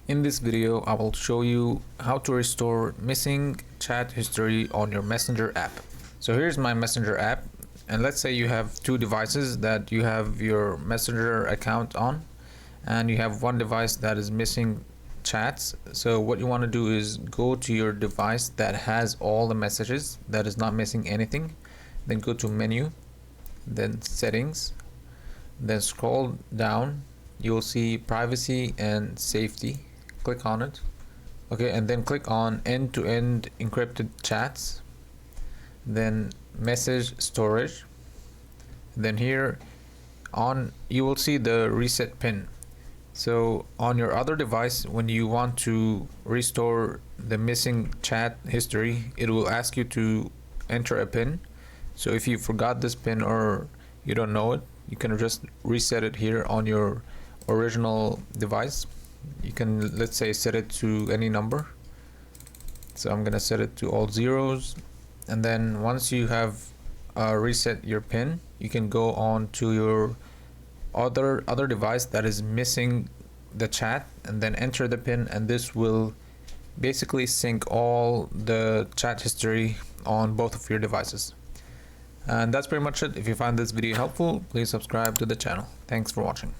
In this video, I will show you how to restore missing chat history on your Messenger app. So here's my Messenger app, and let's say you have two devices that you have your Messenger account on, and you have one device that is missing chats. So what you want to do is go to your device that has all the messages, that is not missing anything, then go to menu, then settings, then scroll down. You'll see privacy and safety. Click on it. Okay, and then click on end-to-end encrypted chats, then message storage. Then here on you will see the reset pin. So on your other device, when you want to restore the missing chat history, it will ask you to enter a pin. So if you forgot this pin or you don't know it, you can just reset it here on your original device. You can, let's say, set it to any number. So I'm gonna set it to all zeros, and then once you have reset your pin, you can go on to your other device that is missing the chat and then enter the pin, and this will basically sync all the chat history on both of your devices. And that's pretty much it. If you find this video helpful, please subscribe to the channel. Thanks for watching.